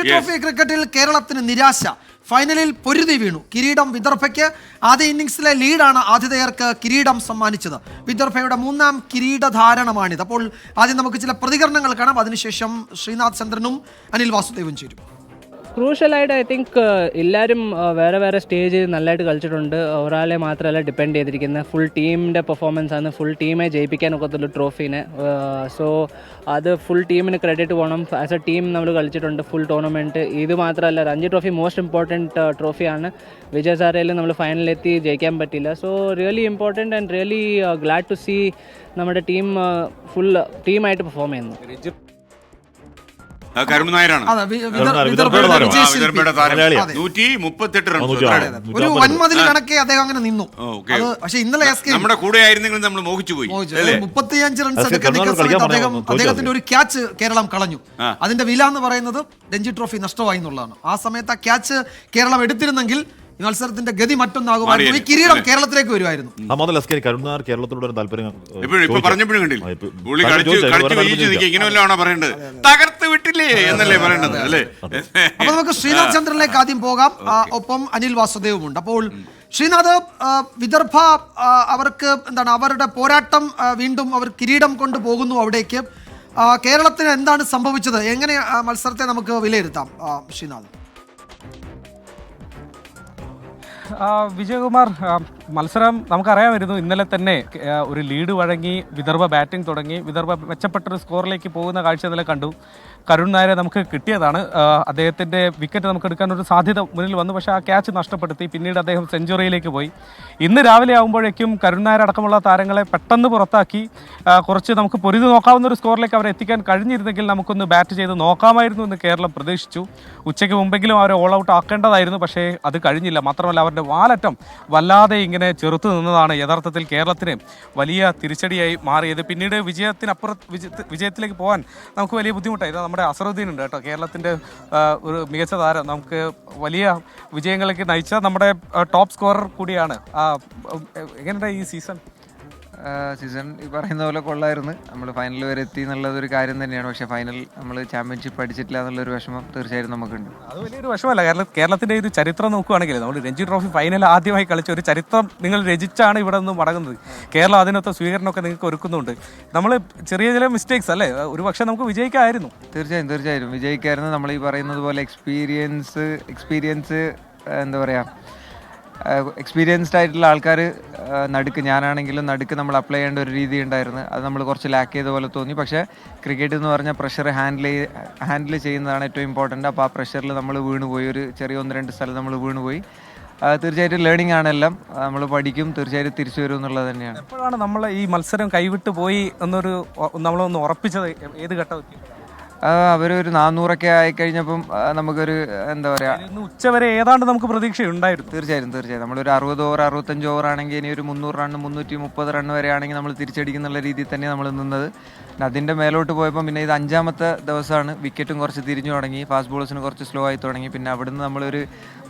Trophy ക്രിക്കറ്റിൽ കേരളത്തിന് നിരാശ. ഫൈനലിൽ പൊരുതി വീണു. കിരീടം വിദർഭയ്ക്ക്. ആദ്യ ഇന്നിംഗ്സിലെ ലീഡാണ് ആതിഥേയർക്ക് കിരീടം സമ്മാനിച്ചത്. വിദർഭയുടെ 3ാം കിരീടധാരണമാണിത്. അപ്പോൾ ആദ്യം നമുക്ക് ചില പ്രതികരണങ്ങൾ കാണാം. അതിനുശേഷം ശ്രീനാഥ് ചന്ദ്രനും അനിൽ വാസുദേവും ചേരും. ക്രൂഷ്യലായിട്ട് ഐ തിങ്ക് എല്ലാവരും വേറെ വേറെ സ്റ്റേജ് നല്ലതായിട്ട് കളിച്ചിട്ടുണ്ട്. ഒരാളെ മാത്രമല്ല ഡിപ്പെൻഡ് ചെയ്തിരിക്കുന്നത്. ഫുൾ ടീമിൻ്റെ പെർഫോമൻസ് ആണ്. ഫുൾ ടീമെ ജയിപ്പിക്കാനൊക്കത്തുള്ളൂ ട്രോഫീനെ. സോ അത് ഫുൾ ടീമിന് ക്രെഡിറ്റ് പോകണം. ആസ് എ ടീം നമ്മൾ കളിച്ചിട്ടുണ്ട് ഫുൾ ടൂർണമെൻറ്റ്. ഇത് മാത്രമല്ല, രഞ്ജി ട്രോഫി മോസ്റ്റ് ഇമ്പോർട്ടൻറ്റ് ട്രോഫിയാണ്. വിജയ് സാറേലും നമ്മൾ ഫൈനലിലെത്തി ജയിക്കാൻ പറ്റില്ല. So really important and really glad to see നമ്മുടെ ടീം ഫുൾ ടീമായിട്ട് പെർഫോം ചെയ്യുന്നു. ഒരു വൻമതിൽ കണക്കെ അദ്ദേഹം അങ്ങനെ നിന്നു. പക്ഷെ ഇന്നലെ നമ്മുടെ കൂടെ ആയിരുന്നെങ്കിൽ നമ്മൾ മോഹിച്ചു പോയി. 35 റൺസ് എടുക്കുന്ന സമയത്ത് അദ്ദേഹത്തിന്റെ ഒരു ക്യാച്ച് കേരളം കളഞ്ഞു. അതിന്റെ വില എന്ന് പറയുന്നത് രഞ്ജി ട്രോഫി നഷ്ടമായി എന്നുള്ളതാണ്. ആ സമയത്ത് ആ ക്യാച്ച് കേരളം എടുത്തിരുന്നെങ്കിൽ ഈ മത്സരത്തിന്റെ ഗതി മറ്റൊന്നാകുമായിരുന്നു. ഈ കിരീടം കേരളത്തിലേക്ക് വരുമായിരുന്നു. തകർത്ത് വിട്ടില്ലേ എന്നല്ലേ പറയേണ്ടത് അല്ലേ? അപ്പൊ നമുക്ക് ശ്രീനാഥ് ചന്ദ്രനിലേക്ക് ആദ്യം പോകാം. ഒപ്പം അനിൽ വാസുദേവും ഉണ്ട്. അപ്പോൾ ശ്രീനാഥ്, വിദർഭ അവർക്ക് എന്താണ് അവരുടെ പോരാട്ടം, വീണ്ടും അവർ കിരീടം കൊണ്ട് പോകുന്നു അവിടേക്ക്. കേരളത്തിന് എന്താണ് സംഭവിച്ചത്? എങ്ങനെ മത്സരത്തെ നമുക്ക് വിലയിരുത്താം ശ്രീനാഥ്? വിജയകുമാർ, മത്സരം നമുക്കറിയാമായിരുന്നു. ഇന്നലെ തന്നെ ഒരു ലീഡ് വഴങ്ങി വിദർഭ ബാറ്റിംഗ് തുടങ്ങി. വിദർഭ മെച്ചപ്പെട്ടൊരു സ്കോറിലേക്ക് പോകുന്ന കാഴ്ച ഇന്നലെ കണ്ടു. കരുൺ നായരെ നമുക്ക് കിട്ടിയതാണ്. അദ്ദേഹത്തിൻ്റെ വിക്കറ്റ് നമുക്ക് എടുക്കാനൊരു സാധ്യത മുന്നിൽ വന്നു. പക്ഷേ ആ ക്യാച്ച് നഷ്ടപ്പെടുത്തി. പിന്നീട് അദ്ദേഹം സെഞ്ചുറിയിലേക്ക് പോയി. ഇന്ന് രാവിലെ ആകുമ്പോഴേക്കും കരുൺ നായർ അടക്കമുള്ള താരങ്ങളെ പെട്ടെന്ന് പുറത്താക്കി കുറച്ച് നമുക്ക് പൊരുതി നോക്കാവുന്ന ഒരു സ്കോറിലേക്ക് അവരെ എത്തിക്കാൻ കഴിഞ്ഞിരുന്നെങ്കിൽ നമുക്കൊന്ന് ബാറ്റ് ചെയ്ത് നോക്കാമായിരുന്നു എന്ന് കേരളം പ്രതീക്ഷിച്ചു. ഉച്ചയ്ക്ക് മുമ്പെങ്കിലും അവരെ ഓൾ ഔട്ട് ആക്കേണ്ടതായിരുന്നു. പക്ഷേ അത് കഴിഞ്ഞില്ല. മാത്രമല്ല, അവരുടെ വാലറ്റം വല്ലാതെ ഇങ്ങനെ ചെറുത്തു നിന്നതാണ് യഥാർത്ഥത്തിൽ കേരളത്തിന് വലിയ തിരിച്ചടിയായി മാറിയത്. പിന്നീട് വിജയത്തിലേക്ക് പോകാൻ നമുക്ക് വലിയ ബുദ്ധിമുട്ടായി. നമ്മുടെ അസറുദ്ദീൻ ഉണ്ട് കേട്ടോ, കേരളത്തിൻ്റെ ഒരു മികച്ച താരം. നമുക്ക് വലിയ വിജയങ്ങളിലേക്ക് നയിച്ച നമ്മുടെ ടോപ്പ് സ്കോറർ കൂടിയാണ്. എങ്ങനെയുണ്ട് ഈ സീസൺ ഈ പറയുന്ന പോലെ കൊള്ളായിരുന്നു. നമ്മൾ ഫൈനൽ വരെ എത്തി എന്നുള്ളതൊരു കാര്യം തന്നെയാണ്. പക്ഷേ ഫൈനൽ നമ്മൾ ചാമ്പ്യൻഷിപ്പ് അടിച്ചിട്ടില്ല എന്നുള്ളൊരു വിഷമം തീർച്ചയായും നമുക്കുണ്ട്. അത് വലിയൊരു വിഷമമല്ല. കാരണം കേരളത്തിൻ്റെ ഇത് ചരിത്രം നോക്കുകയാണെങ്കിൽ നമ്മൾ രഞ്ജി ട്രോഫി ഫൈനൽ ആദ്യമായി കളിച്ച ഒരു ചരിത്രം നിങ്ങൾ രചിച്ചാണ് ഇവിടെ നിന്ന് മടങ്ങുന്നത്. കേരളം അതിനൊത്ത സ്വീകരണമൊക്കെ നിങ്ങൾക്ക് ഒരുക്കുന്നുണ്ട്. നമ്മൾ ചെറിയ ചില മിസ്റ്റേക്സ് അല്ലേ, ഒരു പക്ഷേ നമുക്ക് വിജയിക്കാമായിരുന്നു. തീർച്ചയായും വിജയിക്കായിരുന്നു. നമ്മൾ ഈ പറയുന്നത് പോലെ എക്സ്പീരിയൻസ് എന്താ പറയുക, എക്സ്പീരിയൻസ്ഡ് ആയിട്ടുള്ള ആൾക്കാർ ഞാനാണെങ്കിലും നടുക്ക് നമ്മൾ അപ്ലൈ ചെയ്യേണ്ട ഒരു രീതി ഉണ്ടായിരുന്നു. അത് നമ്മൾ കുറച്ച് ലാക്ക് ചെയ്ത പോലെ തോന്നി. പക്ഷേ ക്രിക്കറ്റ് എന്ന് പറഞ്ഞാൽ പ്രഷർ ഹാൻഡിൽ ചെയ്യുന്നതാണ് ഏറ്റവും ഇമ്പോർട്ടൻ്റ്. അപ്പോൾ ആ പ്രഷറിൽ നമ്മൾ വീണുപോയി. ഒരു ചെറിയ 1-2 സ്ഥലം നമ്മൾ വീണുപോയി. തീർച്ചയായിട്ടും ലേണിംഗ് ആണെല്ലാം. നമ്മൾ പഠിക്കും, തീർച്ചയായിട്ടും തിരിച്ചു വരും എന്നുള്ളത് തന്നെയാണ്. എപ്പോഴാണ് നമ്മൾ ഈ മത്സരം കൈവിട്ട് പോയി നമ്മളൊന്ന് ഉറപ്പിച്ചത്? ഏത് ഘട്ടത്തിൽ? അവരൊരു 400 ആയിക്കഴിഞ്ഞപ്പം നമുക്കൊരു എന്താ പറയുക, ഉച്ചവരെ ഏതാണ്ട് നമുക്ക് പ്രതീക്ഷയുണ്ടായിരുന്നു. തീർച്ചയായും നമ്മളൊരു 60 ഓവർ 65 ഓവർ ആണെങ്കിൽ ഇനി ഒരു 300 റണ്ണ് 330 റണ്ണ് വരെ ആണെങ്കിൽ നമ്മൾ തിരിച്ചടിക്കുന്നുള്ള രീതിയിൽ തന്നെ നമ്മൾ നിന്നത്. അതിൻ്റെ മേലോട്ട് പോയപ്പോൾ പിന്നെ ഇത് 5ാമത്തെ ദിവസമാണ്. വിക്കറ്റും കുറച്ച് തിരിഞ്ഞു തുടങ്ങി, ഫാസ്റ്റ് ബോളേഴ്സിന് കുറച്ച് സ്ലോ ആയി തുടങ്ങി. പിന്നെ അവിടുന്ന് നമ്മളൊരു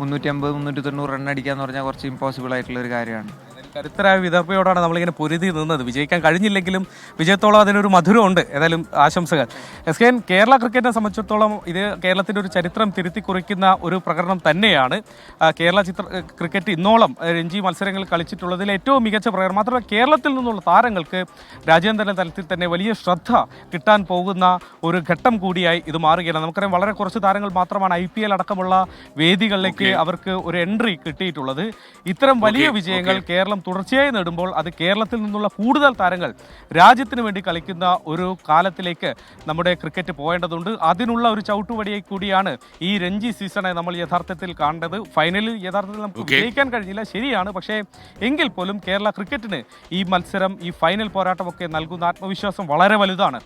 350-390 റൺ അടിക്കാന്ന് പറഞ്ഞാൽ കുറച്ച് ഇമ്പോസിബിൾ ആയിട്ടുള്ള ഒരു കാര്യമാണ്. കരുത്തരായ വിദർഭയോടാണ് നമ്മളിങ്ങനെ പൊരുതി നിന്നത്. വിജയിക്കാൻ കഴിഞ്ഞില്ലെങ്കിലും വിജയത്തോളം അതിനൊരു മധുരമുണ്ട്. ഏതായാലും ആശംസകൾ. SKN കേരള ക്രിക്കറ്റിനെ സംബന്ധിച്ചിടത്തോളം ഇത് കേരളത്തിൻ്റെ ഒരു ചരിത്രം തിരുത്തി കുറിക്കുന്ന ഒരു പ്രകടനം തന്നെയാണ്. കേരള ക്രിക്കറ്റ് ഇന്നോളം രഞ്ജി മത്സരങ്ങൾ കളിച്ചിട്ടുള്ളതിൽ ഏറ്റവും മികച്ച പ്രകടനം. മാത്രമല്ല, കേരളത്തിൽ നിന്നുള്ള താരങ്ങൾക്ക് രാജ്യാന്തര തലത്തിൽ തന്നെ വലിയ ശ്രദ്ധ കിട്ടാൻ പോകുന്ന ഒരു ഘട്ടം കൂടിയായി ഇത് മാറുകയാണ്. നമുക്കറിയാം, വളരെ കുറച്ച് താരങ്ങൾ മാത്രമാണ് IPL അടക്കമുള്ള വേദികളിലേക്ക് അവർക്ക് ഒരു എൻട്രി കിട്ടിയിട്ടുള്ളത്. ഇത്തരം വലിയ വിജയങ്ങൾ കേരളം തുടർച്ചയായി നേടുമ്പോൾ അത് കേരളത്തിൽ നിന്നുള്ള കൂടുതൽ താരങ്ങൾ രാജ്യത്തിന് വേണ്ടി കളിക്കുന്ന ഒരു കാലത്തിലേക്ക് നമ്മുടെ ക്രിക്കറ്റ് പോകേണ്ടതുണ്ട്. അതിനുള്ള ഒരു ചവിട്ടുപടിയായി കൂടിയാണ് ഈ രഞ്ജി സീസണെ നമ്മൾ യഥാർത്ഥത്തിൽ കാണേണ്ടത്. ഫൈനലിൽ യഥാർത്ഥത്തിൽ നമുക്ക് വിജയിക്കാൻ കഴിഞ്ഞില്ല, ശരിയാണ്. പക്ഷേ എങ്കിൽ പോലും കേരള ക്രിക്കറ്റിന് ഈ മത്സരം, ഈ ഫൈനൽ പോരാട്ടമൊക്കെ നൽകുന്ന ആത്മവിശ്വാസം വളരെ വലുതാണ്.